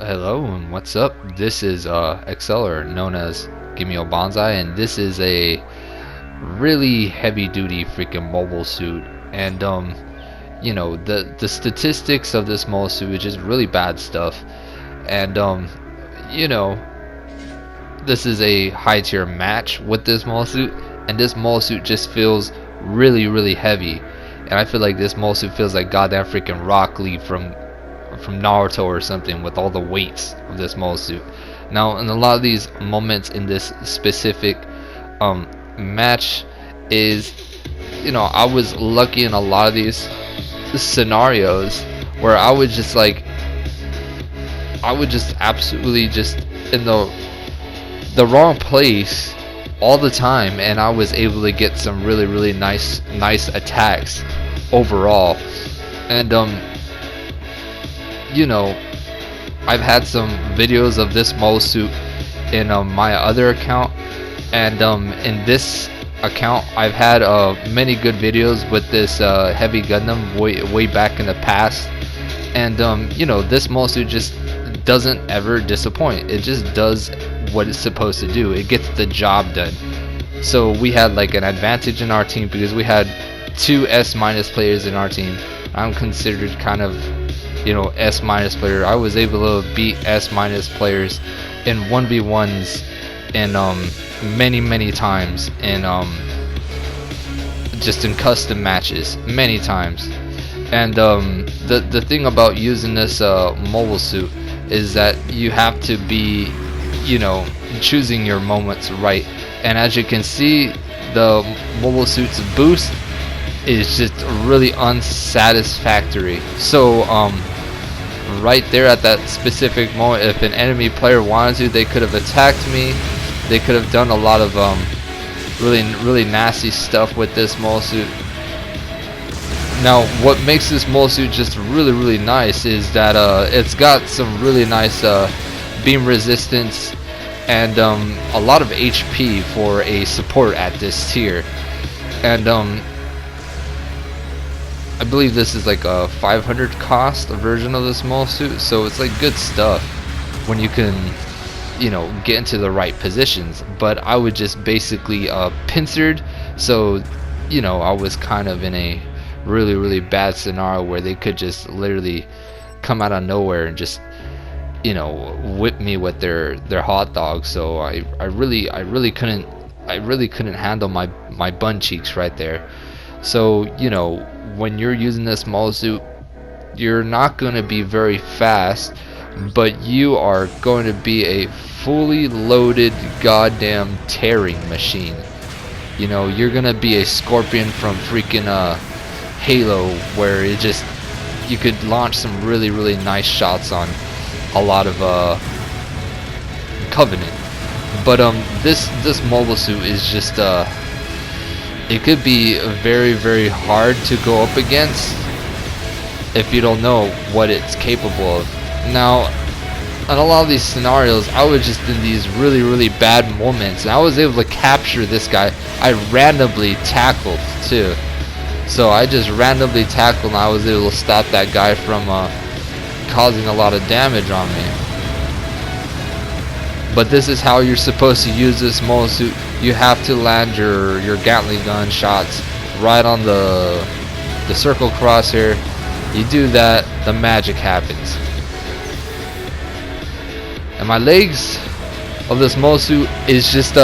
Hello and what's up? This is Exceller, known as Gimeo Bonsai, and this is a really heavy duty freaking mobile suit. And the statistics of this mobile suit is just really bad stuff. And you know this is a high tier match with this mobile suit, and this mobile suit just feels really heavy. And I feel like this mobile suit feels like goddamn freaking Rock Lee from Naruto or something, with all the weights of this mobile suit. Now, in a lot of these moments in this specific match, is I was lucky in a lot of these scenarios where I would just absolutely just in the wrong place all the time, and I was able to get some really nice attacks overall. And I've had some videos of this mobile suit in my other account, and in this account I've had many good videos with this Heavy Gundam way back in the past. And this mobile suit just doesn't ever disappoint. It just does what it's supposed to do. It gets the job done. So we had like an advantage in our team because we had two S- players in our team. I'm considered kind of S- player. I was able to beat S- players in 1v1s and many times, and just in custom matches many times. And the thing about using this mobile suit is that you have to be choosing your moments right. And as you can see, the mobile suit's boost is just really unsatisfactory. So right there at that specific moment, if an enemy player wanted to, they could have attacked me. They could have done a lot of really nasty stuff with this mobile suit. Now, what makes this mobile suit just really nice is that it's got some really nice beam resistance and a lot of HP for a support at this tier. And I believe this is like a 500 cost version of this mobile suit, so it's like good stuff when you can get into the right positions. But I would just basically pincered, so I was kind of in a really bad scenario where they could just literally come out of nowhere and just whip me with their hot dog. So I really couldn't handle my bun cheeks right there. So when you're using this mobile suit, you're not going to be very fast, but you are going to be a fully loaded goddamn tearing machine. You're going to be a Scorpion from freaking Halo, where you could launch some really nice shots on a lot of Covenant. But this mobile suit is just it could be very hard to go up against if you don't know what it's capable of. Now, in a lot of these scenarios, I was just in these really bad moments, and I was able to capture this guy. I randomly tackled too. So I just randomly tackled, and I was able to stop that guy from causing a lot of damage on me. But this is how you're supposed to use this mobile suit. You have to land your Gatling gun shots right on the circle crosshair. You do that, the magic happens. And my legs of this mobile suit is just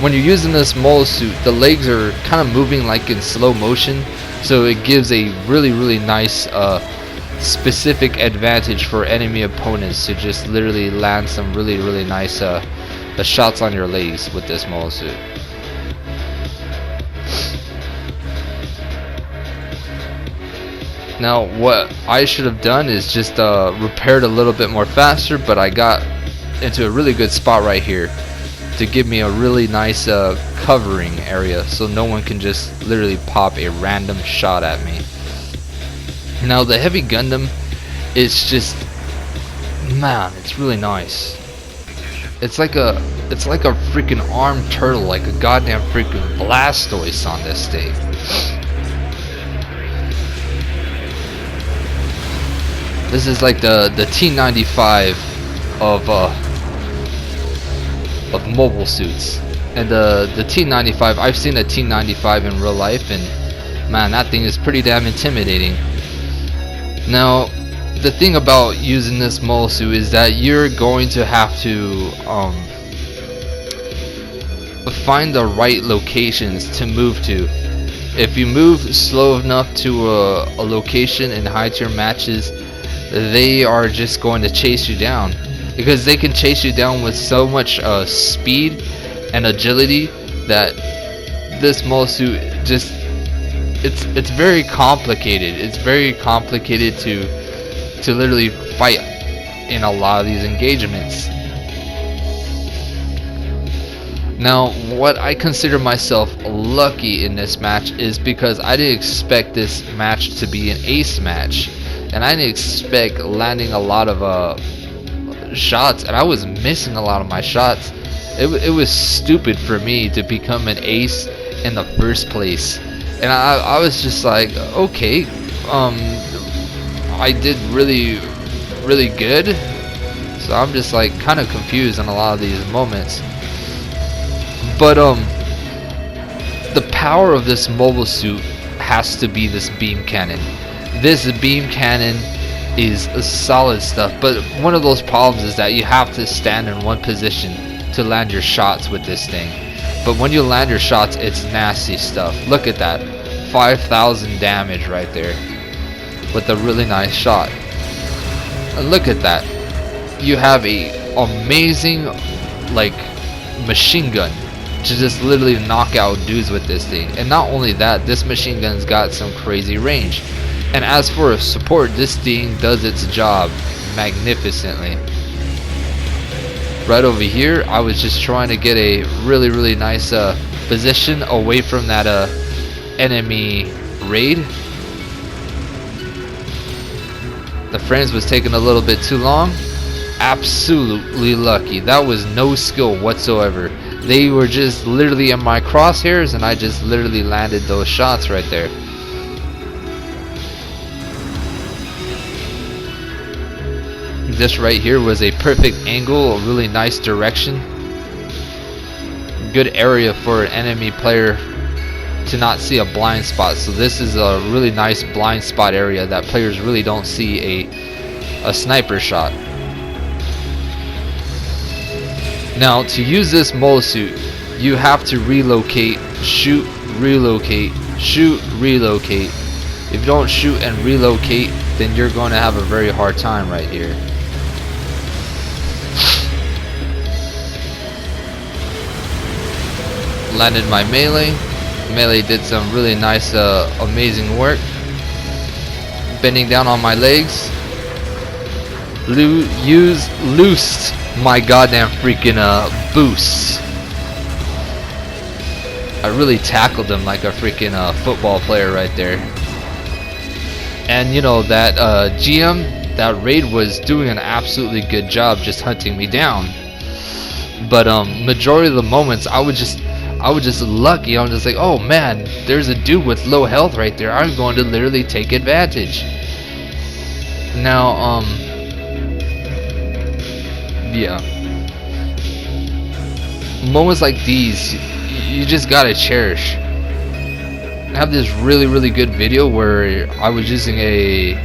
when you're using this mobile suit, the legs are kind of moving like in slow motion, so it gives a really nice specific advantage for enemy opponents to just literally land some really nice shots on your legs with this mobile suit. Now, what I should have done is just repaired a little bit more faster, but I got into a really good spot right here to give me a really nice covering area, so no one can just literally pop a random shot at me. Now, the Heavy Gundam, it's just, man, it's really nice. It's like a freaking armed turtle, like a goddamn freaking Blastoise on this thing. This is like the T95 of mobile suits. And the T95, I've seen a T95 in real life, and man, that thing is pretty damn intimidating. Now, the thing about using this mobile suit is that you're going to have to find the right locations to move to. If you move slow enough to a location in high tier matches, they are just going to chase you down, because they can chase you down with so much speed and agility that this mobile suit just it's very complicated. It's very complicated to literally fight in a lot of these engagements. Now, what I consider myself lucky in this match is because I didn't expect this match to be an ace match, and I didn't expect landing a lot of shots, and I was missing a lot of my shots. It was stupid for me to become an ace in the first place, and I was just like, okay, I did really good, so I'm just like kind of confused in a lot of these moments. But the power of this mobile suit has to be this beam cannon. This beam cannon is solid stuff, but one of those problems is that you have to stand in one position to land your shots with this thing. But when you land your shots, it's nasty stuff. Look at that, 5,000 damage right there with a really nice shot. And look at that, you have a amazing like machine gun to just literally knock out dudes with this thing. And not only that, this machine gun's got some crazy range. And as for support, this thing does its job magnificently. Right over here, I was just trying to get a really nice position away from that enemy raid. The frames was taking a little bit too long. Absolutely lucky. That was no skill whatsoever. They were just literally in my crosshairs, and I just literally landed those shots right there. This right here was a perfect angle, a really nice direction. Good area for an enemy player to not see a blind spot. So this is a really nice blind spot area that players really don't see a sniper shot. Now, to use this mobile suit, you have to relocate, shoot, relocate, shoot, relocate. If you don't shoot and relocate, then you're going to have a very hard time right here. Landed my melee. Melee did some really nice, amazing work. Bending down on my legs. Loosed my goddamn freaking boosts. I really tackled him like a freaking football player right there. And you know that GM, that raid was doing an absolutely good job just hunting me down. But majority of the moments I was just lucky. I'm just like, oh man, there's a dude with low health right there. I'm going to literally take advantage. Now yeah, moments like these you just gotta cherish. I have this really good video where I was using a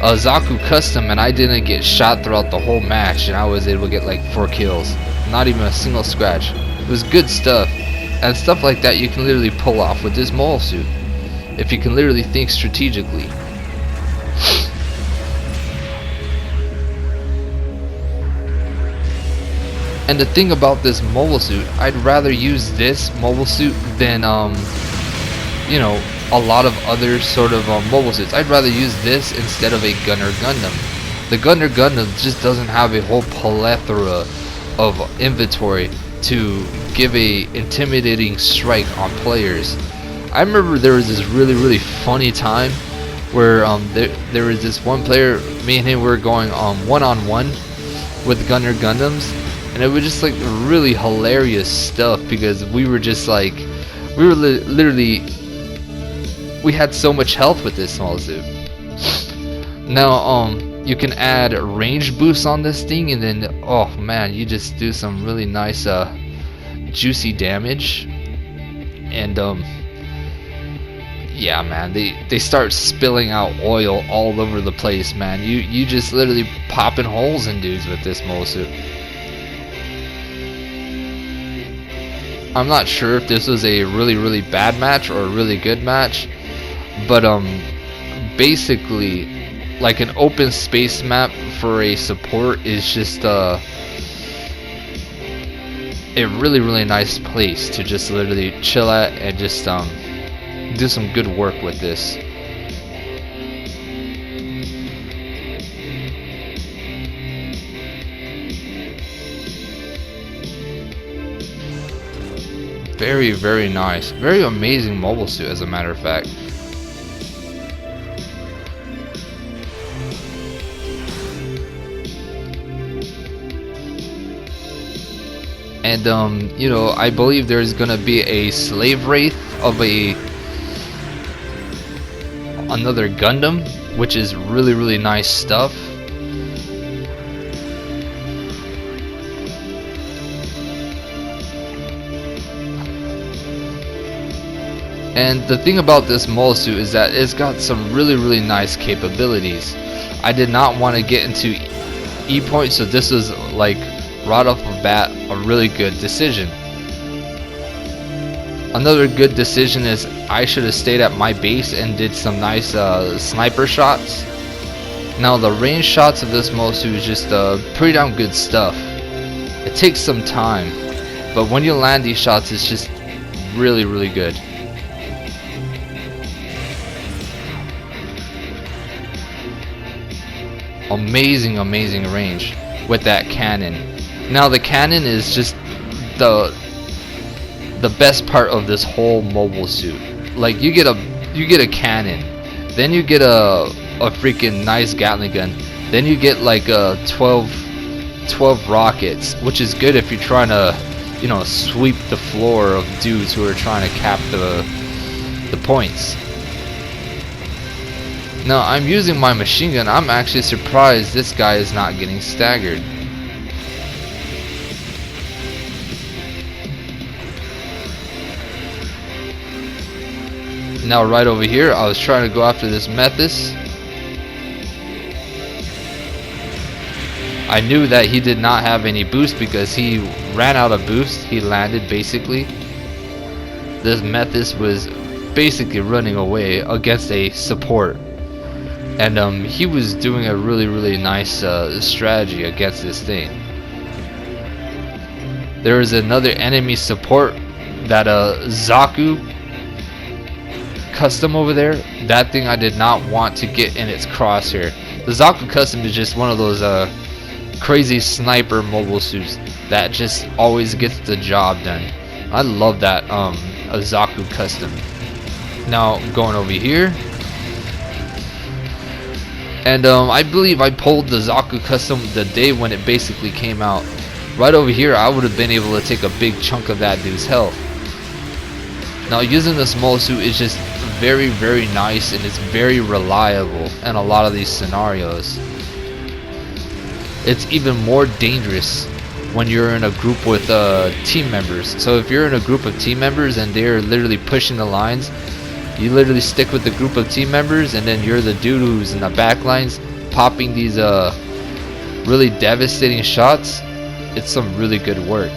Zaku custom, and I didn't get shot throughout the whole match, and I was able to get like 4 kills, not even a single scratch. It was good stuff, and stuff like that you can literally pull off with this mole suit if you can literally think strategically. And the thing about this mobile suit, I'd rather use this mobile suit than you know, a lot of other sort of mobile suits. I'd rather use this instead of a Gunner Gundam. The Gunner Gundam just doesn't have a whole plethora of inventory to give a intimidating strike on players. I remember there was this really funny time where there was this one player, me and him were going one-on-one with Gunner Gundams, and it was just like really hilarious stuff because we were just like, we were literally, we had so much health with this small suit. Now You can add range boosts on this thing, and then oh man, you just do some really nice juicy damage. And yeah man, they start spilling out oil all over the place, man. You just literally popping holes in dudes with this mole suit. I'm not sure if this was a really bad match or a really good match, but basically like an open space map for a support is just a really nice place to just literally chill at and just do some good work with this. Very nice, very amazing mobile suit as a matter of fact. And you know, I believe there's gonna be a slave wraith of another Gundam, which is really nice stuff. And the thing about this mole suit is that it's got some really nice capabilities. I did not want to get into E point, so this was like right off the bat a really good decision. Another good decision is I should have stayed at my base and did some nice sniper shots. Now the range shots of this mole suit is just pretty damn good stuff. It takes some time, but when you land these shots, it's just really good. Amazing range with that cannon. Now the cannon is just the best part of this whole mobile suit. Like you get a cannon, then you get a freaking nice Gatling gun, then you get like 12 rockets, which is good if you're trying to, you know, sweep the floor of dudes who are trying to cap the points. Now I'm using my machine gun. I'm actually surprised this guy is not getting staggered. Now right over here, I was trying to go after this Methis. I knew that he did not have any boost because he ran out of boost. He landed basically. This Methis was basically running away against a support. And he was doing a really nice strategy against this thing. There is another enemy support, that Zaku custom over there. That thing I did not want to get in its crosshair. The Zaku custom is just one of those crazy sniper mobile suits that just always gets the job done. I love that Zaku custom. Now going over here. And I believe I pulled the Zaku custom the day when it basically came out. Right over here, I would have been able to take a big chunk of that dude's health. Now using the small suit is just very nice, and it's very reliable in a lot of these scenarios. It's even more dangerous when you're in a group with team members. So if you're in a group of team members and they're literally pushing the lines, you literally stick with the group of team members, and then you're the dude who's in the back lines popping these really devastating shots. It's some really good work.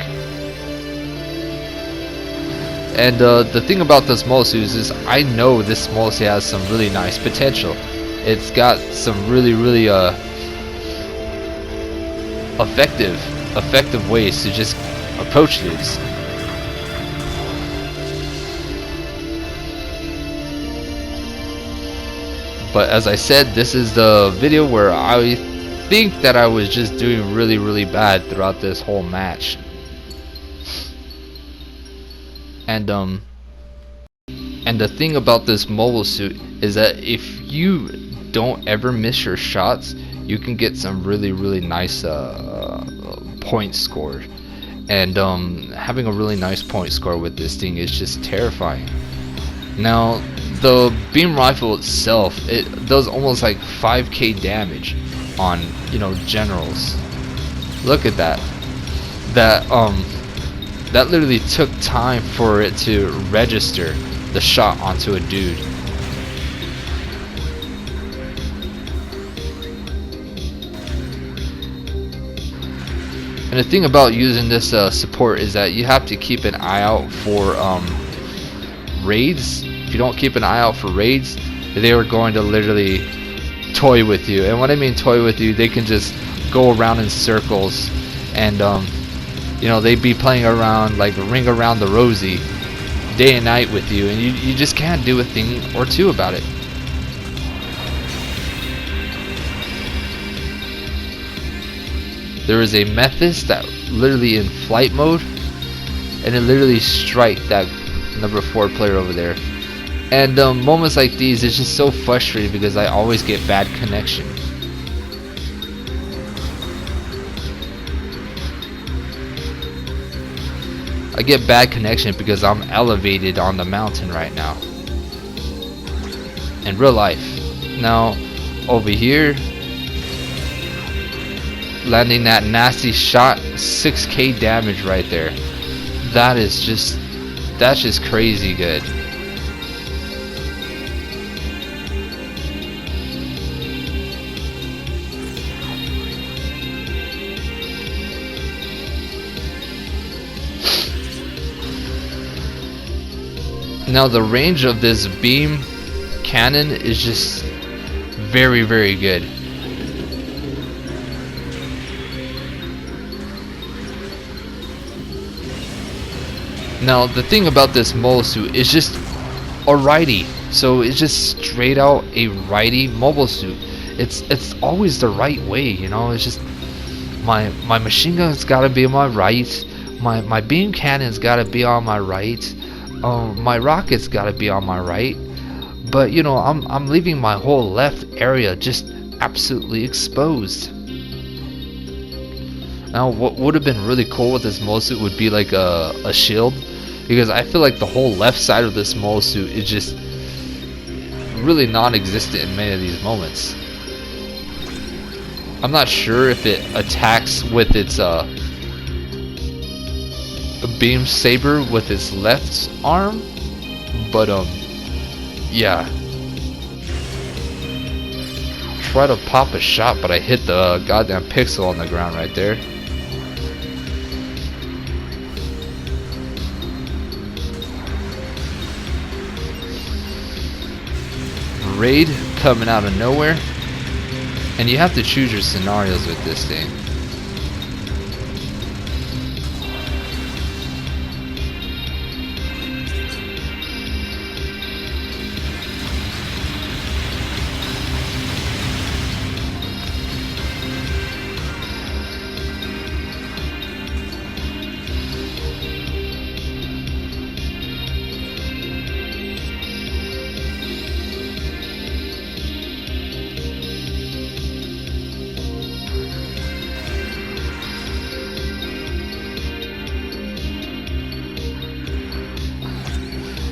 And the thing about the small suits is I know this small suit has some really nice potential. It's got some really effective ways to just approach dudes. But as I said, this is the video where I think that I was just doing really bad throughout this whole match. And the thing about this mobile suit is that if you don't ever miss your shots, you can get some really nice point score. And having a really nice point score with this thing is just terrifying. Now the beam rifle itself, it does almost like 5k damage, on, you know, generals. Look at that. That literally took time for it to register the shot onto a dude. And the thing about using this support is that you have to keep an eye out for raids. If you don't keep an eye out for raids, they are going to literally toy with you. And when I mean toy with you, they can just go around in circles and you know, they be playing around like Ring Around the Rosie day and night with you, and you just can't do a thing or two about it. There is a Mephis that literally in flight mode, and it literally strike that number 4 player over there. And moments like these, it's just so frustrating because I always get bad connection. I get bad connection because I'm elevated on the mountain right now. In real life. Now, over here, landing that nasty shot, 6k damage right there. That's just crazy good. Now the range of this beam cannon is just very, very good. Now the thing about this mobile suit is just a righty, so it's just straight out a righty mobile suit. It's always the right way, you know. It's just my machine gun's gotta be on my right, my beam cannon's gotta be on my right, my rocket's gotta be on my right. But you know, I'm leaving my whole left area just absolutely exposed. Now what would have been really cool with this mole suit would be like a shield, because I feel like the whole left side of this mole suit is just really non-existent in many of these moments. I'm not sure if it attacks with its beam saber with its left arm, but yeah. Try to pop a shot, but I hit the goddamn pixel on the ground right there. Raid coming out of nowhere, and you have to choose your scenarios with this thing.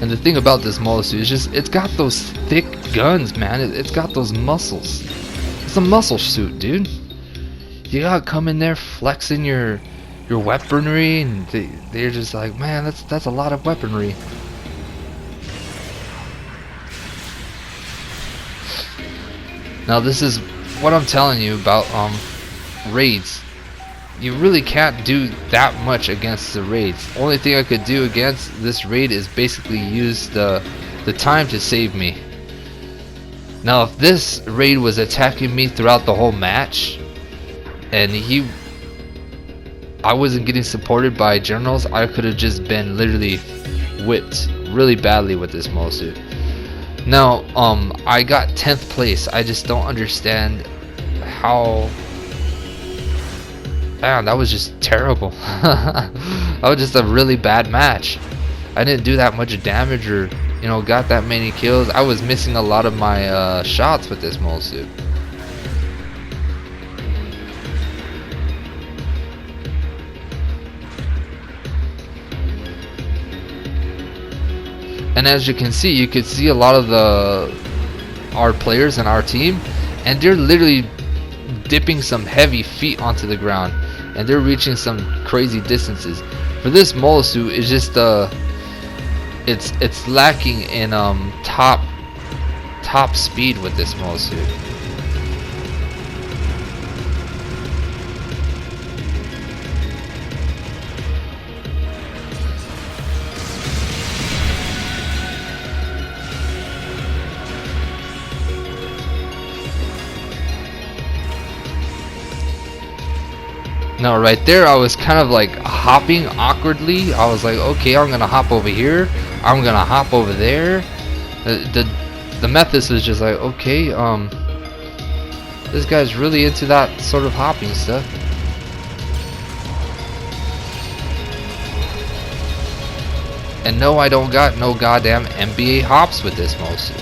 And the thing about this mole suit is just, it's got those thick guns, man. It's got those muscles. It's a muscle suit, dude. You gotta come in there flexing your weaponry, and they're just like, man, that's a lot of weaponry. Now this is what I'm telling you about raids. You really can't do that much against the raids. Only thing I could do against this raid is basically use the time to save me. Now if this raid was attacking me throughout the whole match, and I wasn't getting supported by generals, I could have just been literally whipped really badly with this mole suit. Now I got 10th place. I just don't understand how. Man, that was just terrible. That was just a really bad match. I didn't do that much damage, or you know, got that many kills. I was missing a lot of my shots with this mole suit. And as you can see, you could see a lot of our players in our team, and they're literally dipping some heavy feet onto the ground, and they're reaching some crazy distances. For this mole suit, it's just it's lacking in top speed with this mole suit. Now right there, I was kind of like hopping awkwardly. I was like, okay, I'm gonna hop over here, I'm gonna hop over there. The Mephis was just like, okay, this guy's really into that sort of hopping stuff. And no, I don't got no goddamn NBA hops with this mole suit.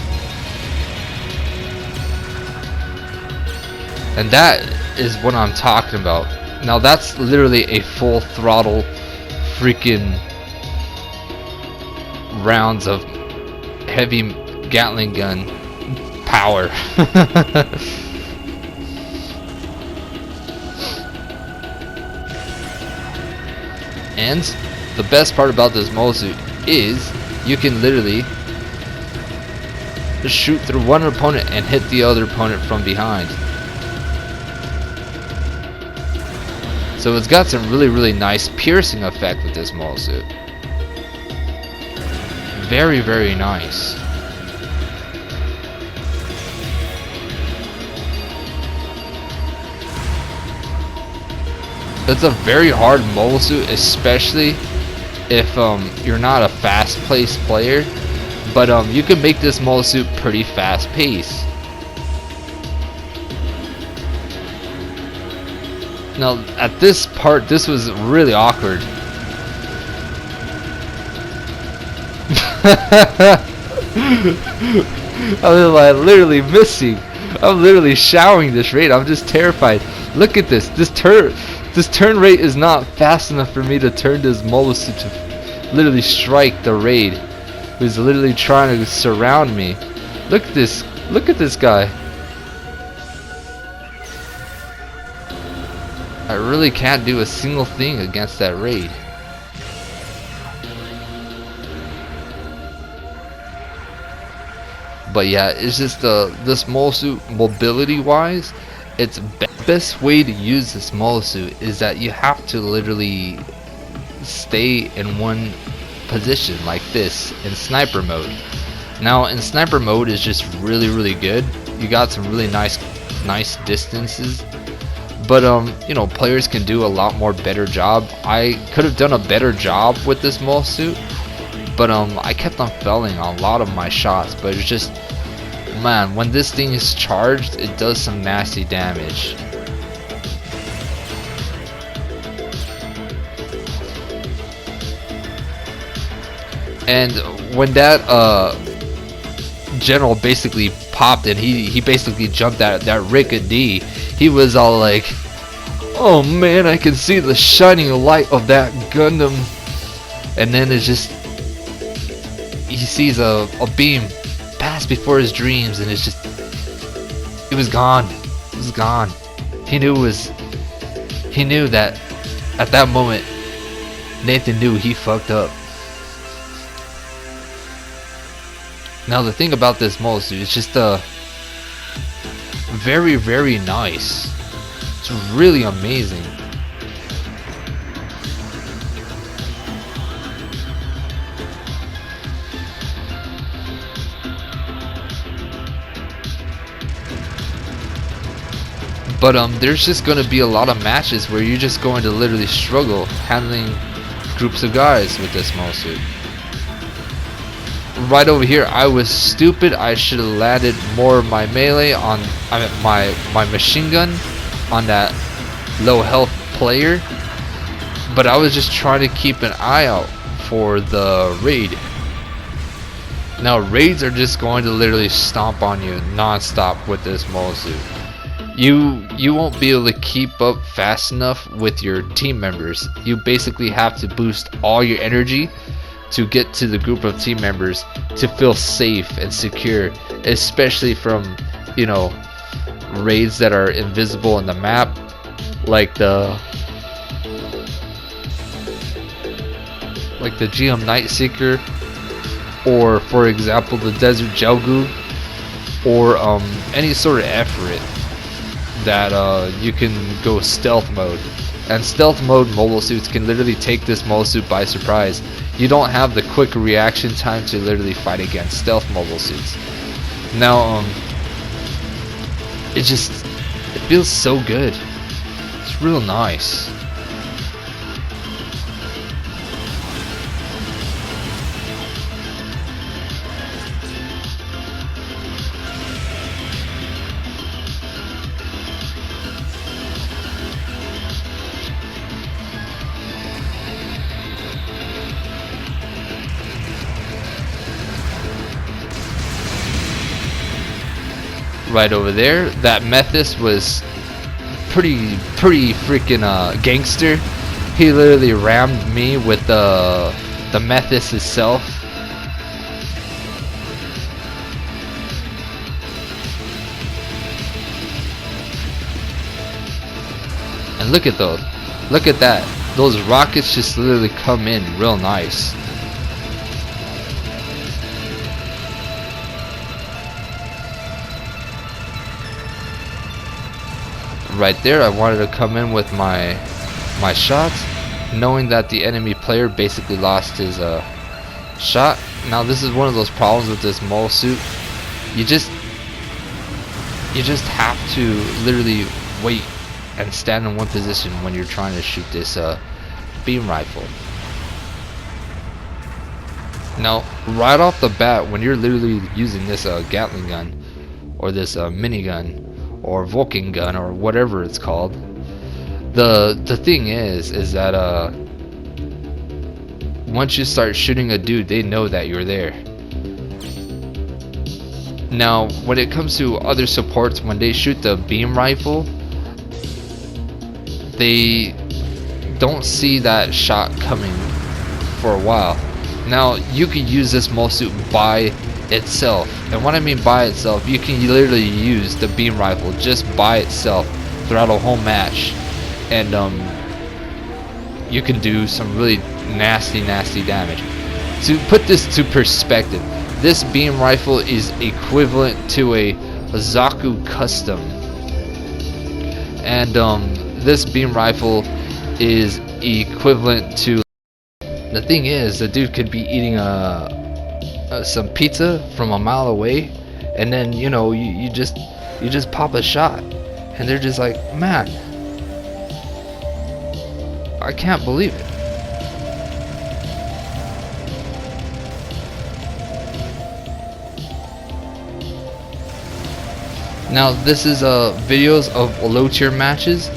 And that is what I'm talking about. Now that's literally a full throttle freaking rounds of heavy Gatling gun power. And the best part about this mole suit is you can literally just shoot through one opponent and hit the other opponent from behind. So it's got some really nice piercing effect with this mole suit. Very nice. It's a very hard mole suit, especially if you're not a fast-paced player. But you can make this mole suit pretty fast-paced. Now, at this part, this was really awkward. I'm like literally missing. I'm literally showering this raid. I'm just terrified. Look at this. This turn rate is not fast enough for me to turn this mole suit to literally strike the raid, who's literally trying to surround me. Look at this. Look at this guy. I really can't do a single thing against that raid. But yeah, it's just this mole suit, mobility wise, its best way to use this mole suit is that you have to literally stay in one position like this in sniper mode. Now in sniper mode is just really good. You got some really nice distances. But you know, players can do a lot more better job. I could have done a better job with this mole suit, but I kept on failing on a lot of my shots. But it's just, man, when this thing is charged, it does some nasty damage. And when that general basically popped and he basically jumped that Rickety, he was all like, oh man, I can see the shining light of that Gundam. And then it's just, he sees a beam pass before his dreams, and it's just, it was gone. It was gone. He knew that at that moment Nathan knew he fucked up. Now the thing about this mole suit is just very nice. It's really amazing. But there's just going to be a lot of matches where you're just going to literally struggle handling groups of guys with this mole suit. Right over here, I was stupid. I should have landed more of my melee on, my machine gun on that low health player. But I was just trying to keep an eye out for the raid. Now raids are just going to literally stomp on you non-stop with this mole suit. You won't be able to keep up fast enough with your team members. You basically have to boost all your energy to get to the group of team members to feel safe and secure, especially from, you know, raids that are invisible in the map, like the GM Nightseeker, or for example the Desert Jelgu, or any sort of effort that you can go stealth mode. And stealth mode mobile suits can literally take this mobile suit by surprise. You don't have the quick reaction time to literally fight against stealth mobile suits. Now it feels so good. It's real nice. Right over there, that Methis was pretty freaking gangster. He literally rammed me with the Methis itself. And look at those. Look at that. Those rockets just literally come in real nice. Right there, I wanted to come in with my shots, knowing that the enemy player basically lost his shot. Now this is one of those problems with this mole suit. You just have to literally wait and stand in one position when you're trying to shoot this beam rifle. Now right off the bat, when you're literally using this Gatling gun or this minigun or Vulcan gun or whatever it's called, the thing is that once you start shooting a dude, they know that you're there. Now when it comes to other supports, when they shoot the beam rifle, they don't see that shot coming for a while. Now you can use this mole suit by itself, and what I mean by itself, you can literally use the beam rifle just by itself throughout a whole match, and you can do some really nasty damage. To put this to perspective, this beam rifle is equivalent to a Zaku custom, and this beam rifle is equivalent to, the thing is, the dude could be eating some pizza from a mile away, and then you know you just pop a shot, and they're just like, man, I can't believe it. Now this is videos of low tier matches.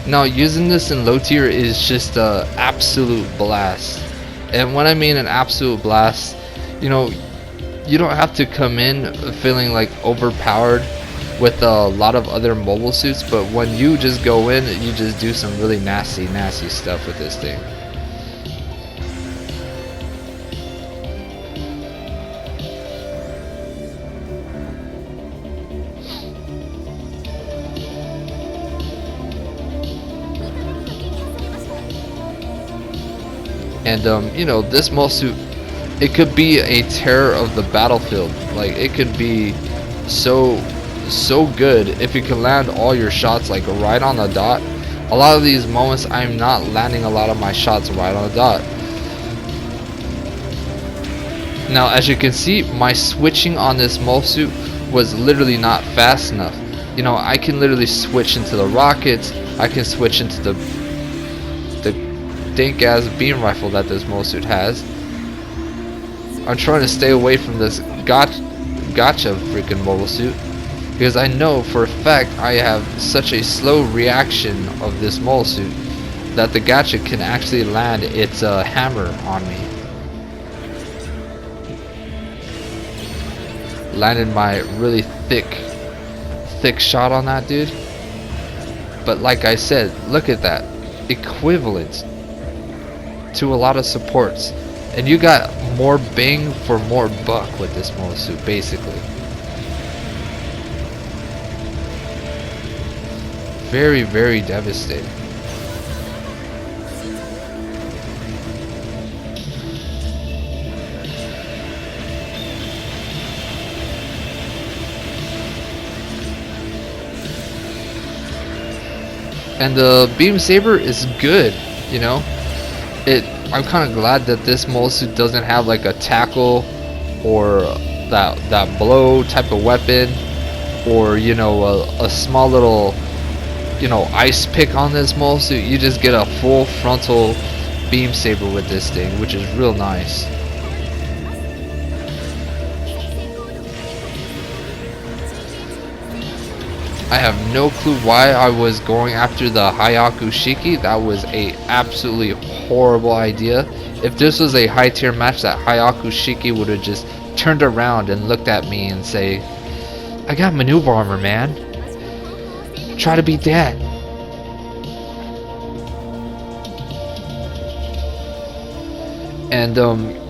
Now using this in low tier is just a absolute blast, and when I mean an absolute blast, you know, you don't have to come in feeling like overpowered with a lot of other mobile suits, but when you just go in, you just do some really nasty stuff with this thing. And you know, this mole suit, it could be a terror of the battlefield. Like, it could be so good if you can land all your shots like right on the dot. A lot of these moments I'm not landing a lot of my shots right on the dot. Now as you can see, my switching on this mole suit was literally not fast enough. You know, I can literally switch into the rockets, I can switch into the dank ass beam rifle that this mole suit has. I'm trying to stay away from this gotcha freaking mobile suit, because I know for a fact I have such a slow reaction of this mole suit that the gotcha can actually land its hammer on me. Landed my really thick shot on that dude. But like I said, look at that, equivalent to a lot of supports, and you got more bang for more buck with this mole suit basically. very, very devastating. And the beam saber is good, you know. I'm kind of glad that this mole suit doesn't have like a tackle or that blow type of weapon, or you know, a small little, you know, ice pick on this mole suit. You just get a full frontal beam saber with this thing, which is real nice. I have no clue why I was going after the Hayaku Shiki. That was a absolutely horrible idea. If this was a high tier match, that Hayaku Shiki would have just turned around and looked at me and say, I got maneuver armor, man. Try to beat that. And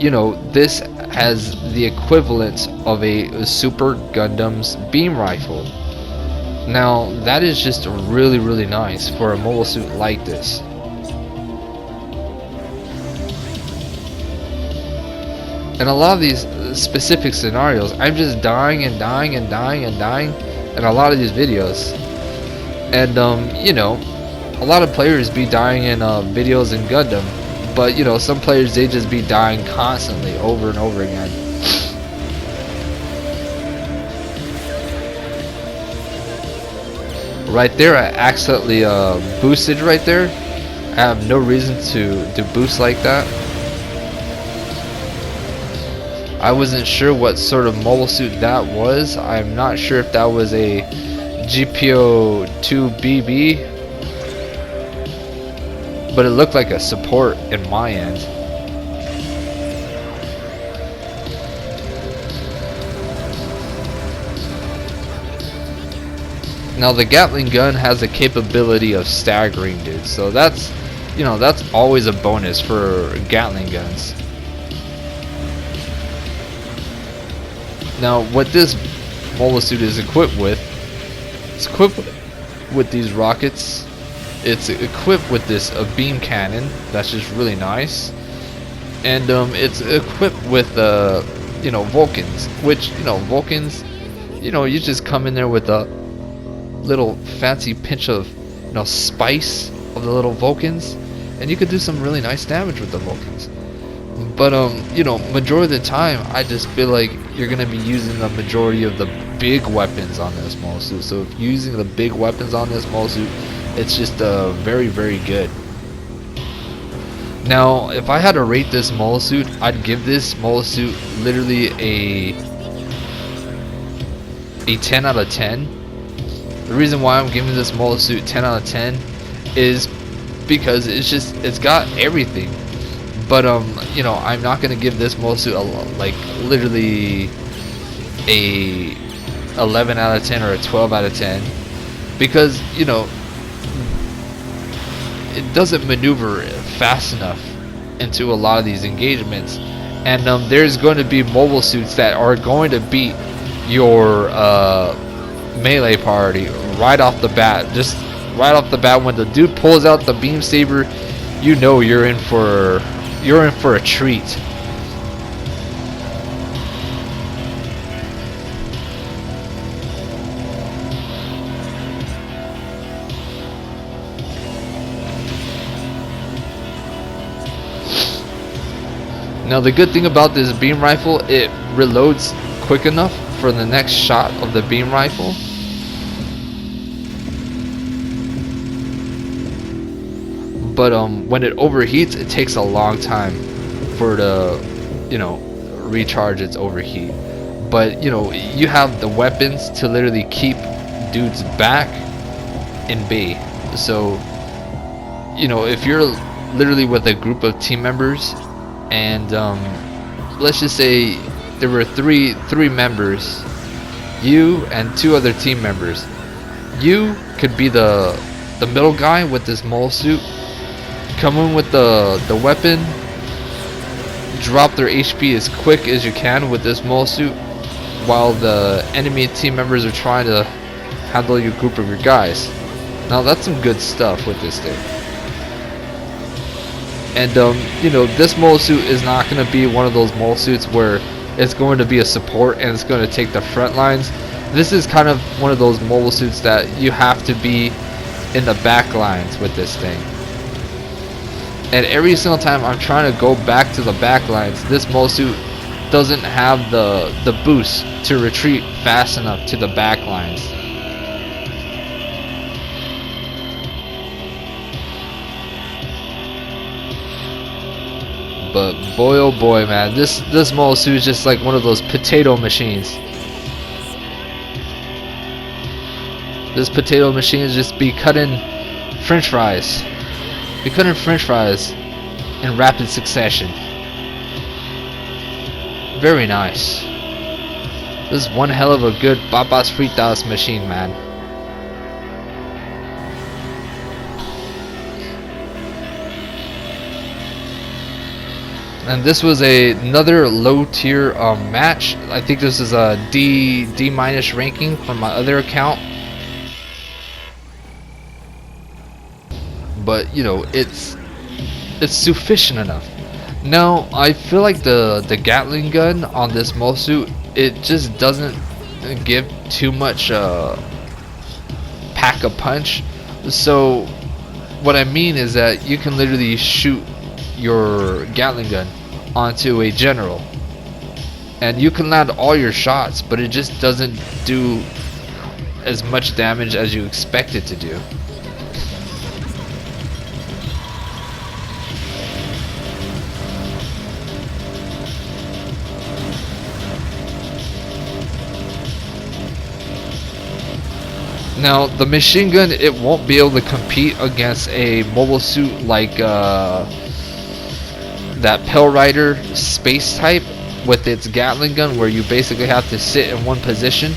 you know, this has the equivalent of a Super Gundam's beam rifle. Now that is just really, really nice for a mobile suit like this. In a lot of these specific scenarios, I'm just dying and dying and dying and dying in a lot of these videos. And you know, a lot of players be dying in videos in Gundam, but you know, some players, they just be dying constantly over and over again. Right there, I accidentally boosted right there. I have no reason to boost like that. I wasn't sure what sort of mobile suit that was. I'm not sure if that was a GBO2 BB, but it looked like a support in my end. Now the Gatling gun has the capability of staggering dudes, so that's, you know, that's always a bonus for Gatling guns. Now what this mobile suit is equipped with, it's equipped with these rockets. It's equipped with this beam cannon that's just really nice, and it's equipped with you know, Vulcans, which, you know, Vulcans, you know, you just come in there with a little fancy pinch of, you know, spice of the little Vulcans, and you could do some really nice damage with the Vulcans. But you know, majority of the time, I just feel like you're gonna be using the majority of the big weapons on this mobile suit. So if you're using the big weapons on this mobile suit, it's just very, very good. Now, if I had to rate this mobile suit, I'd give this mobile suit literally a 10 out of 10. The reason why I'm giving this mobile suit 10 out of 10 is because it's got everything. But you know, I'm not gonna give this mobile suit like literally a 11 out of 10 or a 12 out of 10, because, you know, it doesn't maneuver fast enough into a lot of these engagements. And there's going to be mobile suits that are going to beat your melee party right off the bat. Just right off the bat, when the dude pulls out the beam saber, you know you're in for a treat. Now the good thing about this beam rifle, it reloads quick enough for the next shot of the beam rifle. But when it overheats, it takes a long time for it to, you know, recharge its overheat. But you know, you have the weapons to literally keep dudes back in bay. So, you know, if you're literally with a group of team members, and let's just say there were three members, you and two other team members, you could be the middle guy with this mole suit, come in with the weapon, drop their HP as quick as you can with this mole suit, while the enemy team members are trying to handle your group of your guys. Now that's some good stuff with this thing. And you know, this mole suit is not going to be one of those mole suits where it's going to be a support and it's going to take the front lines. This is kind of one of those mobile suits that you have to be in the back lines with this thing. And every single time I'm trying to go back to the back lines, this mole suit doesn't have the boost to retreat fast enough to the back lines. But boy oh boy, man, this mole suit is just like one of those potato machines. This potato machine is just be cutting French fries. Be cutting French fries in rapid succession. Very nice. This is one hell of a good papas fritas machine, man. And this was another low tier match. I think this is a D minus ranking from my other account. But you know, it's sufficient enough. Now I feel like the Gatling gun on this mole suit, it just doesn't give too much pack a punch. So what I mean is that you can literally shoot your Gatling gun onto a general and you can land all your shots, but it just doesn't do as much damage as you expect it to do. Now the machine gun, it won't be able to compete against a mobile suit like that Pell Rider space type with its Gatling gun, where you basically have to sit in one position.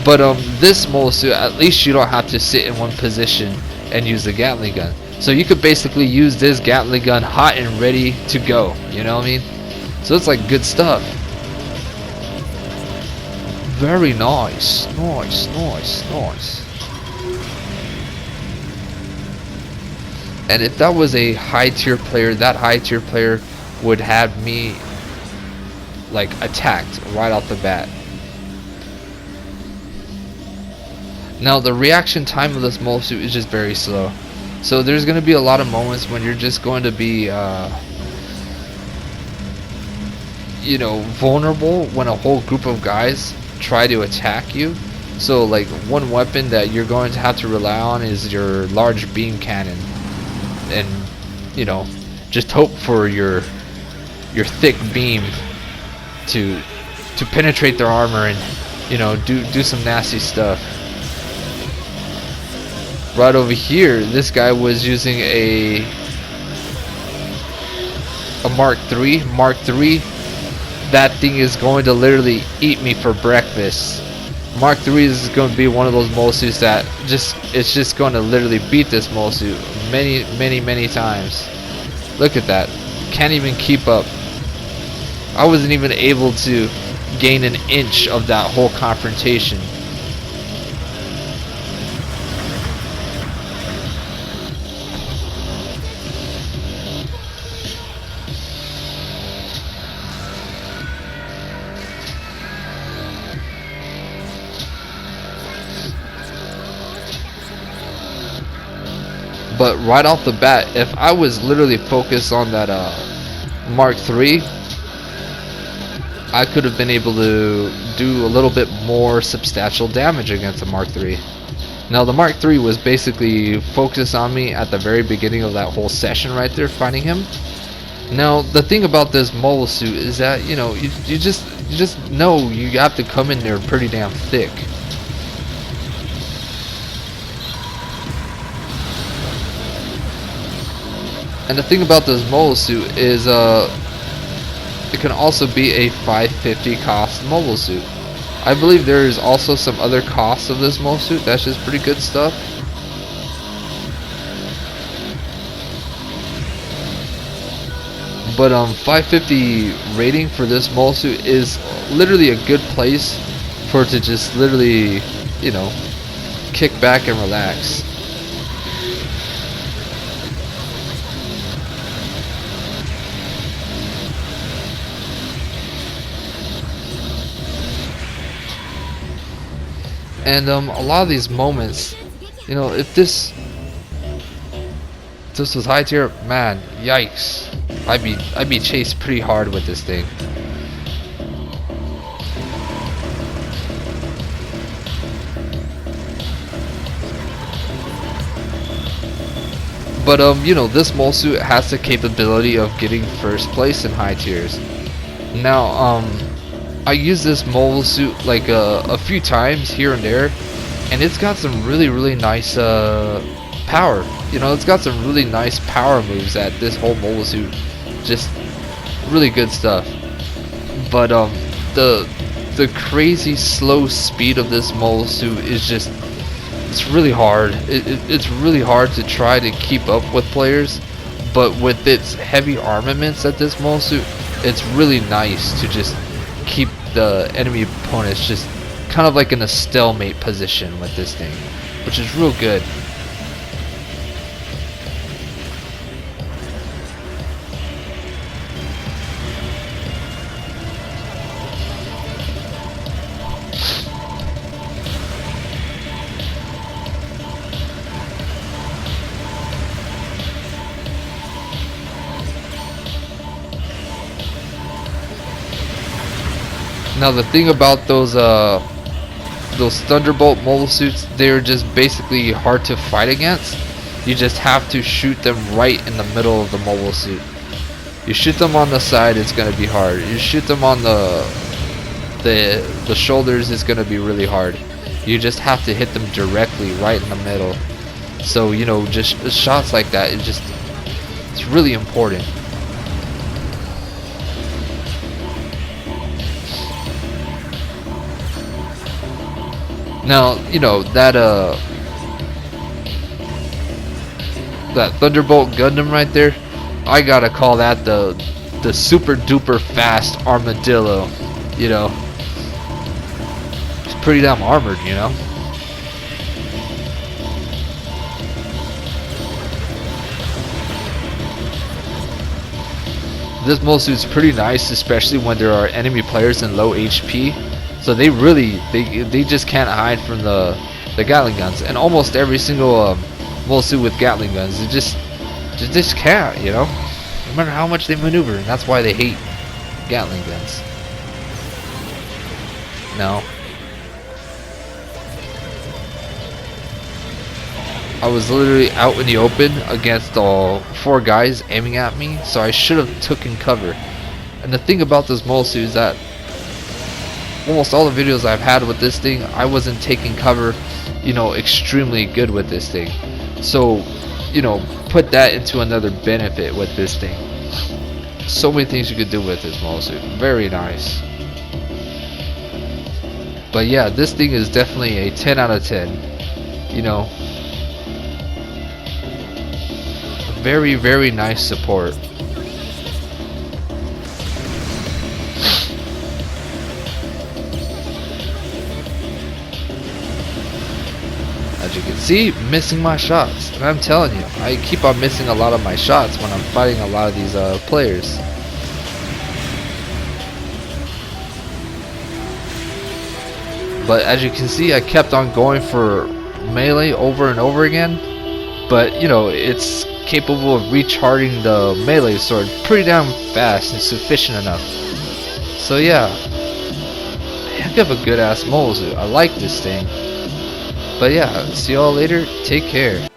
But this mobile suit, at least you don't have to sit in one position and use the Gatling gun. So you could basically use this Gatling gun hot and ready to go. You know what I mean? So it's like good stuff. Very nice. Nice. And if that was a high tier player, that high tier player would have me like attacked right off the bat. Now the reaction time of this mole suit is just very slow. So there's going to be a lot of moments when you're just going to be you know, vulnerable when a whole group of guys try to attack you. So like one weapon that you're going to have to rely on is your large beam cannon, and you know, just hope for your thick beam to penetrate their armor and, you know, do some nasty stuff. Right over here, this guy was using a Mark III. Mark III, that thing is going to literally eat me for breakfast. Mark III is going to be one of those mole suits that it's just going to literally beat this mole suit many times. Look at that. Can't even keep up. I wasn't even able to gain an inch of that whole confrontation. But right off the bat, if I was literally focused on that Mark III, I could have been able to do a little bit more substantial damage against the Mark III. Now the Mark III was basically focused on me at the very beginning of that whole session right there, fighting him. Now the thing about this mobile suit is that, you know, you just know you have to come in there pretty damn thick. And the thing about this mobile suit is it can also be a 550 cost mobile suit. I believe there is also some other costs of this mobile suit that's just pretty good stuff. But 550 rating for this mobile suit is literally a good place for it to just literally, you know, kick back and relax. And a lot of these moments, you know, if this was high tier, man, yikes. I'd be chased pretty hard with this thing. But you know, this mole suit has the capability of getting first place in high tiers. Now, I use this mole suit like a few times here and there, and it's got some really nice power. You know, it's got some really nice power moves at this whole mole suit. Just really good stuff. But the crazy slow speed of this mole suit is just, it's really hard. It's really hard to try to keep up with players, but with its heavy armaments at this mole suit, it's really nice to just keep the enemy opponents just kind of like in a stalemate position with this thing, which is real good. Now the thing about those Thunderbolt mole suits, they're just basically hard to fight against. You just have to shoot them right in the middle of the mobile suit. You shoot them on the side, it's gonna be hard. You shoot them on the shoulders, it's gonna be really hard. You just have to hit them directly right in the middle. So you know, just shots like that, it's really important. Now, you know, that Thunderbolt Gundam right there, I gotta call that the super duper fast armadillo. You know, it's pretty damn armored, you know. This mole suit's pretty nice, especially when there are enemy players in low HP. So they really, they just can't hide from the Gatling guns, and almost every single mole suit with Gatling guns, they just can't, you know, no matter how much they maneuver, and that's why they hate Gatling guns. No, I was literally out in the open against all 4 guys aiming at me, so I should have taken cover. And the thing about this mole suit is that almost all the videos I've had with this thing, I wasn't taking cover, you know, extremely good with this thing. So, you know, put that into another benefit with this thing. So many things you could do with this mole suit. Very nice. But yeah, this thing is definitely a 10 out of 10. You know, very nice support. As you can see, missing my shots, and I'm telling you, I keep on missing a lot of my shots when I'm fighting a lot of these players. But as you can see, I kept on going for melee over and over again, but you know, it's capable of recharging the melee sword pretty damn fast and sufficient enough. So yeah, heck of a good ass mole suit. I like this thing. But yeah, see y'all later. Take care.